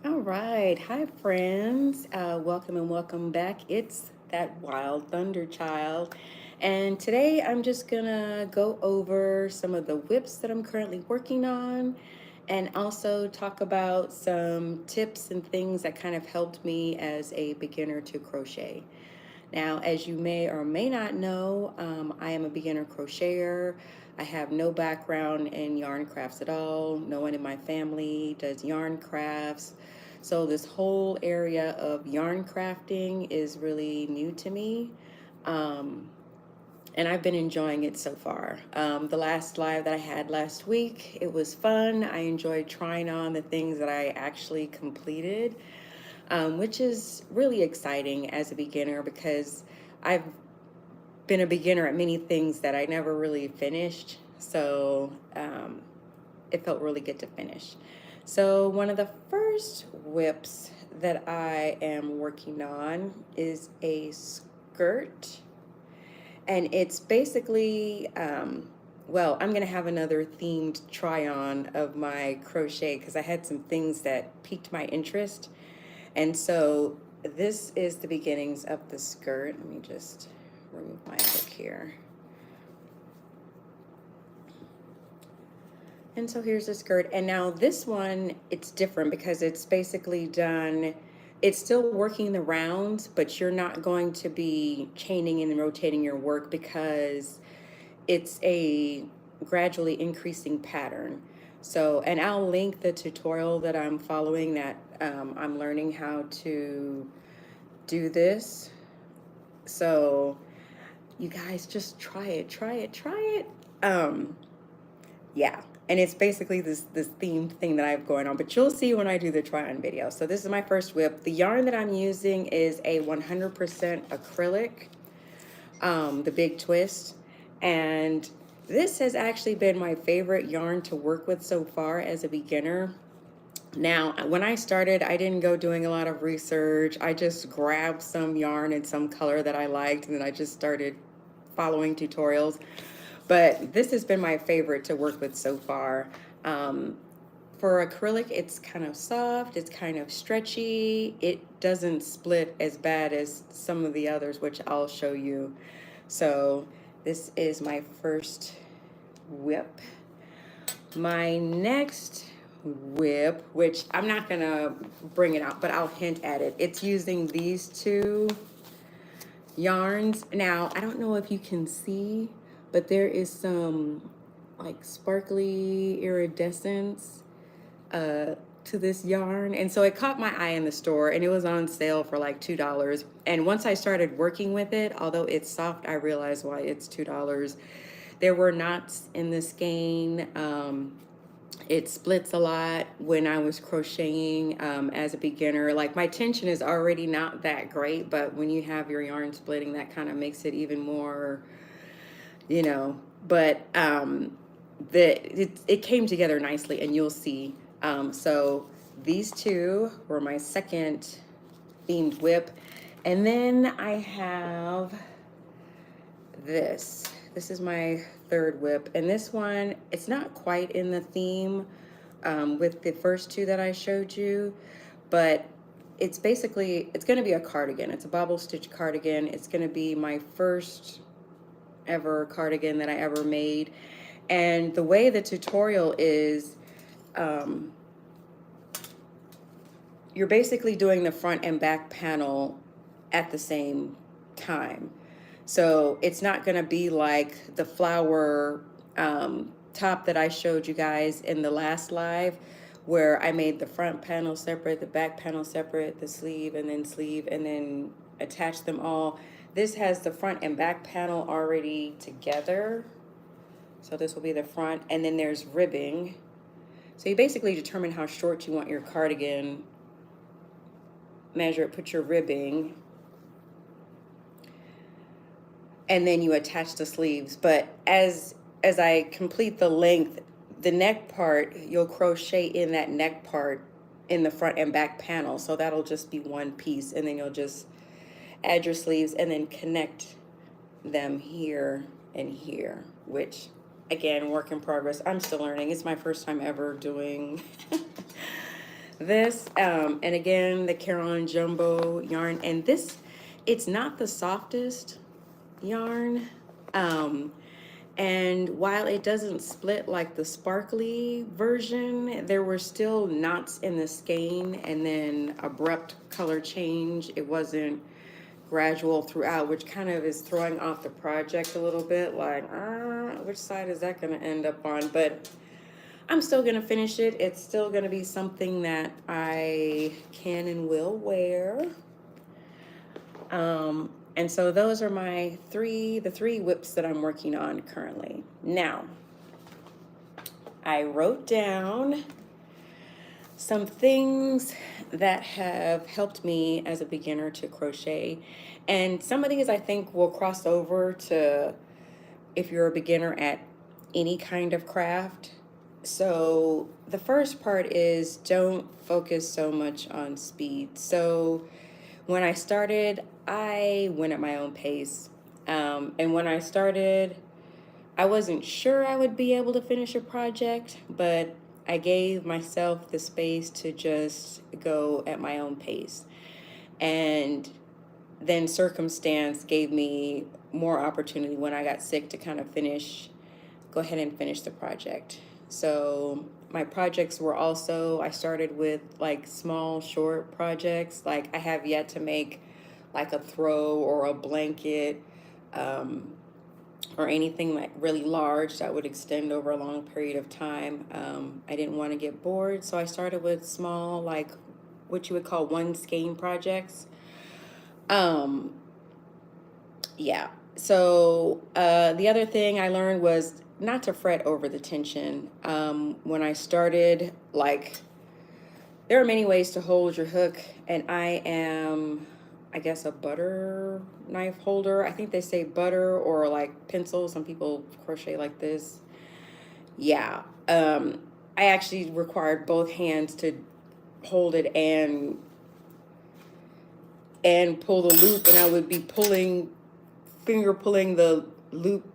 All right. Hi, friends. Welcome and welcome back. It's that wild thunder child. And today I'm just going to go over some of the whips that I'm currently working on and also talk about some tips and things that kind of helped me as a beginner to crochet. Now, as you may or may not know, I am a beginner crocheter. I have no background in yarn crafts at all. No one in my family does yarn crafts. So this whole area of yarn crafting is really new to me. Um, and I've been enjoying it so far. The last live that I had last week, it was fun. I enjoyed trying on the things that I actually completed, which is really exciting as a beginner because I've been a beginner at many things that I never really finished. So it felt really good to finish. So one of the first whips that I am working on is a skirt. And it's basically, well, I'm going to have another themed try on of my crochet because I had some things that piqued my interest. And so this is the beginnings of the skirt. Let me just remove my hook here. And so here's the skirt. And now this one, it's different because it's basically done, it's still working the rounds, but you're not going to be chaining and rotating your work because it's a gradually increasing pattern. So, and I'll link the tutorial that I'm following that I'm learning how to do this. So you guys just try it, try it, try it. Yeah. And it's basically this themed thing that I have going on, but you'll see when I do the try on video. So this is my first whip. The yarn that I'm using is a 100% acrylic, the Big Twist. And this has actually been my favorite yarn to work with so far as a beginner. Now, when I started, I didn't go doing a lot of research. I just grabbed some yarn and some color that I liked, and then I just started following tutorials. But this has been my favorite to work with so far. Um, for acrylic, it's kind of soft, it's kind of stretchy. It doesn't split as bad as some of the others, which I'll show you. So this is my first whip. My next whip, which I'm not gonna bring it out, but I'll hint at it. It's using these two yarns. Now, I don't know if you can see, but there is some like sparkly iridescence to this yarn. And so it caught my eye in the store and it was on sale for like $2. And once I started working with it, although it's soft, I realized why it's $2. There were knots in the skein. It splits a lot when I was crocheting as a beginner. Like my tension is already not that great, but when you have your yarn splitting, that kind of makes it even more, you know. But it came together nicely, and you'll see. So these two were my second themed whip, and then I have this. This is my third whip, and this one, it's not quite in the theme with the first two that I showed you, but it's basically, it's going to be a cardigan. It's a bobble stitch cardigan. It's going to be my first ever cardigan that I ever made. And the way the tutorial is, you're basically doing the front and back panel at the same time. So it's not going to be like the flower top that I showed you guys in the last live, where I made the front panel separate, the back panel separate, the sleeve, and then attach them all. This has the front and back panel already together. So this will be the front, and then there's ribbing. So you basically determine how short you want your cardigan, measure it, put your ribbing, and then you attach the sleeves. But as I complete the length, the neck part, you'll crochet in that neck part in the front and back panel. So that'll just be one piece, and then you'll just add your sleeves and then connect them here and here, which again, work in progress. I'm still learning. It's my first time ever doing this, and again, the Caron Jumbo yarn, and this, it's not the softest yarn. Um, and while it doesn't split like the sparkly version, there were still knots in the skein and then abrupt color change. It wasn't gradual throughout, which kind of is throwing off the project a little bit, like, which side is that going to end up on? But I'm still going to finish it. It's still going to be something that I can and will wear. And so those are the three whips that I'm working on currently. Now, I wrote down some things that have helped me as a beginner to crochet. And some of these I think will cross over to if you're a beginner at any kind of craft. So the first part is don't focus so much on speed. So when I started, I went at my own pace. And when I started, I wasn't sure I would be able to finish a project, but I gave myself the space to just go at my own pace. And then circumstance gave me more opportunity when I got sick to kind of go ahead and finish the project. So my projects were also, I started with like small, short projects. Like I have yet to make like a throw or a blanket, or anything like really large that would extend over a long period of time. I didn't want to get bored, so I started with small, like what you would call one skein projects. Yeah. So the other thing I learned was not to fret over the tension. When I started, like, there are many ways to hold your hook, and I am, I guess, a butter knife holder. I think they say butter or like pencil. Some people crochet like this. Yeah. I actually required both hands to hold it and pull the loop, and I would be finger pulling the loop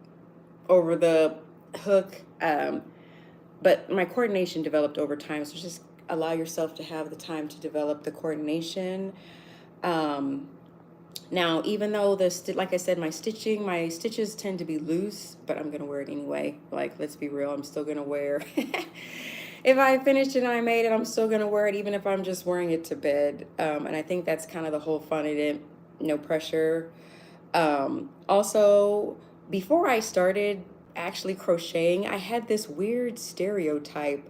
over the hook. But my coordination developed over time, so just allow yourself to have the time to develop the coordination. Now, even though like I said, my stitches tend to be loose, but I'm gonna wear it anyway. Like, let's be real, I'm still gonna wear. If I finished it and I made it, I'm still gonna wear it, even if I'm just wearing it to bed. And I think that's kind of the whole fun of it, no pressure. Also, before I started actually crocheting, I had this weird stereotype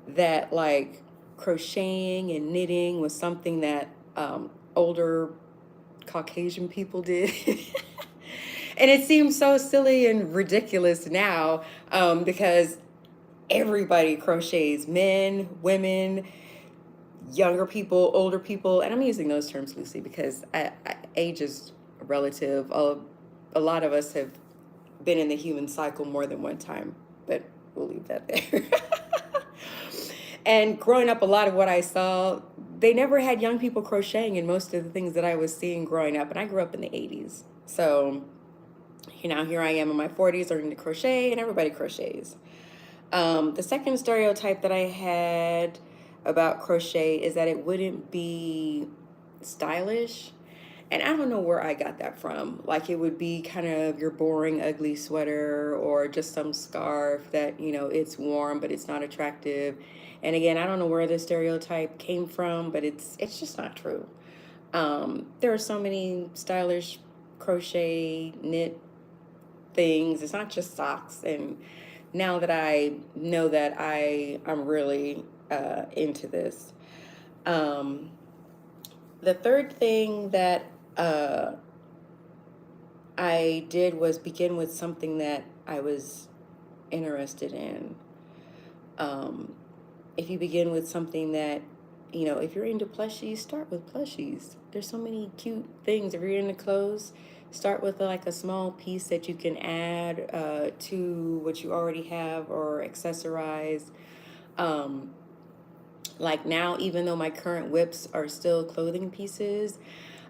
that like crocheting and knitting was something that older Caucasian people did. And it seems so silly and ridiculous now, because everybody crochets, men, women, younger people, older people, and I'm using those terms loosely because age is relative. A lot of us have been in the human cycle more than one time, but we'll leave that there. And growing up, a lot of what I saw, they never had young people crocheting in most of the things that I was seeing growing up. And I grew up in the 80s. So, here I am in my 40s learning to crochet, and everybody crochets. The second stereotype that I had about crochet is that it wouldn't be stylish. And I don't know where I got that from. Like, it would be kind of your boring, ugly sweater or just some scarf that, it's warm, but it's not attractive. And again, I don't know where this stereotype came from, but it's just not true. There are so many stylish crochet knit things. It's not just socks. And now that I know that, I'm really into this. The third thing that I did was begin with something that I was interested in. If you begin with something that, if you're into plushies, start with plushies. There's so many cute things. If you're into clothes, start with like a small piece that you can add to what you already have or accessorize. Like now, even though my current whips are still clothing pieces,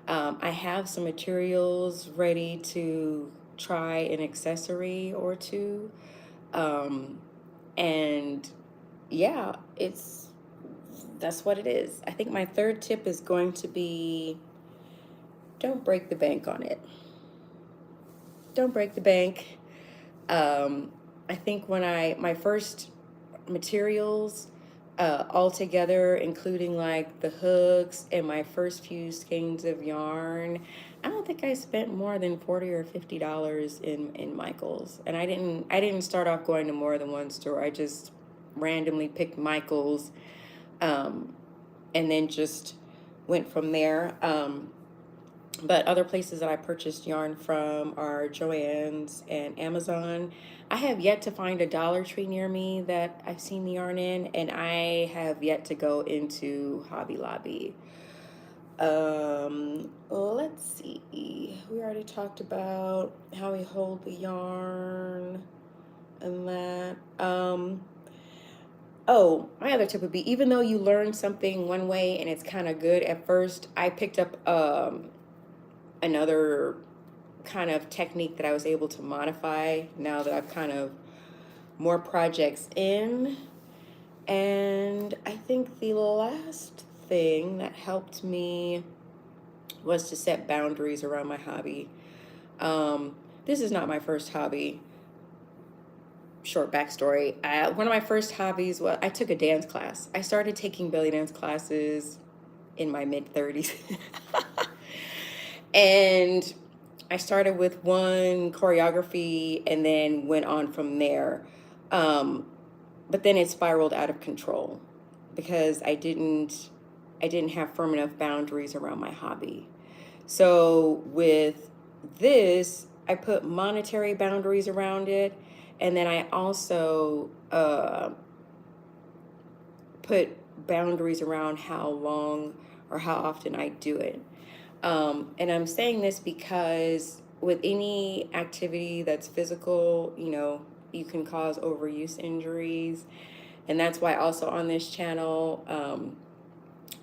I have some materials ready to try an accessory or two. And yeah, it's that's what it is. I think my third tip is going to be, don't break the bank on it. Don't break the bank. Um, I think when my first materials all together, including like the hooks and my first few skeins of yarn, I don't think I spent more than $40 or $50 in Michaels. And I didn't start off going to more than one store. I just randomly picked Michaels, um, and then just went from there. But other places that I purchased yarn from are Joann's and Amazon. I have yet to find a Dollar Tree near me that I've seen the yarn in, and I have yet to go into Hobby Lobby. Let's see. We already talked about how we hold the yarn and that. Oh, my other tip would be, even though you learn something one way and it's kind of good at first, I picked up another kind of technique that I was able to modify now that I've kind of more projects in. And I think the last thing that helped me was to set boundaries around my hobby. This is not my first hobby. Short backstory. One of my first hobbies was I took a dance class. I started taking belly dance classes in my mid-30s. And I started with one choreography and then went on from there. But then it spiraled out of control because I didn't have firm enough boundaries around my hobby. So with this, I put monetary boundaries around it, and then I also put boundaries around how long or how often I do it. And I'm saying this because with any activity that's physical, you can cause overuse injuries. And that's why also on this channel,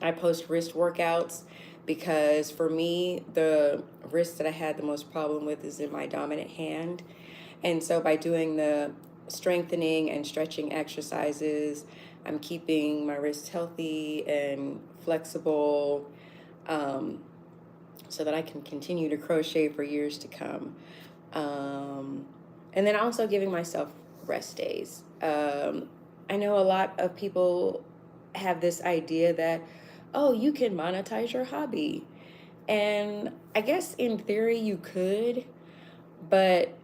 I post wrist workouts, because for me, the wrist that I had the most problem with is in my dominant hand. And so by doing the strengthening and stretching exercises, I'm keeping my wrists healthy and flexible, so that I can continue to crochet for years to come. And then also giving myself rest days. I know a lot of people have this idea that, oh, you can monetize your hobby. And I guess in theory you could, but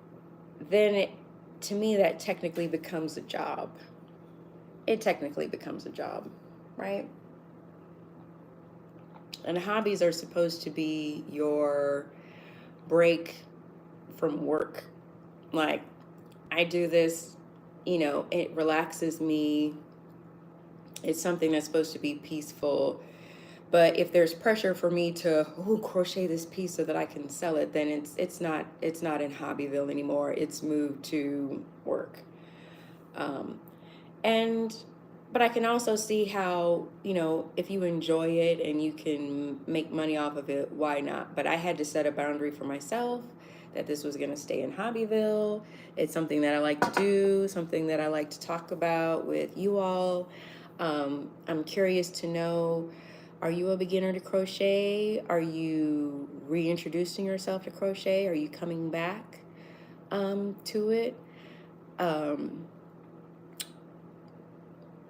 then to me, that technically becomes a job. It technically becomes a job, right? And hobbies are supposed to be your break from work. Like, I do this, it relaxes me. It's something that's supposed to be peaceful. But if there's pressure for me to crochet this piece so that I can sell it, then it's not in Hobbyville anymore. It's moved to work. And but I can also see how, if you enjoy it and you can make money off of it, why not? But I had to set a boundary for myself that this was going to stay in Hobbyville. It's something that I like to do, something that I like to talk about with you all. I'm curious to know, are you a beginner to crochet? Are you reintroducing yourself to crochet? Are you coming back to it?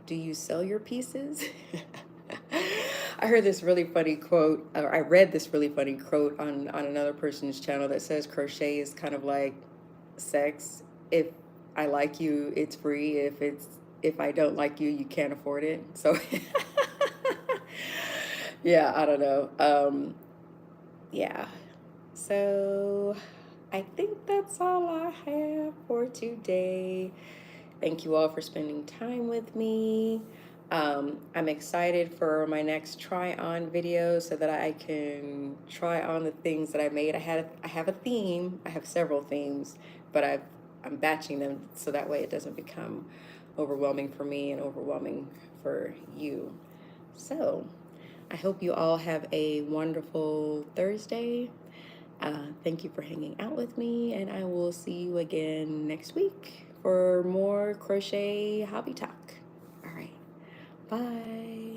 Do you sell your pieces? I heard this really funny quote, or I read this really funny quote on another person's channel that says crochet is kind of like sex. If I like you, it's free. If I don't like you, you can't afford it. So yeah, I don't know. Yeah. So I think that's all I have for today. Thank you all for spending time with me. I'm excited for my next try on video so that I can try on the things that I made. I have a theme. I have several themes, but I'm batching them so that way it doesn't become overwhelming for me and overwhelming for you. So I hope you all have a wonderful Thursday. Thank you for hanging out with me, and I will see you again next week for more crochet hobby talk. All right, bye.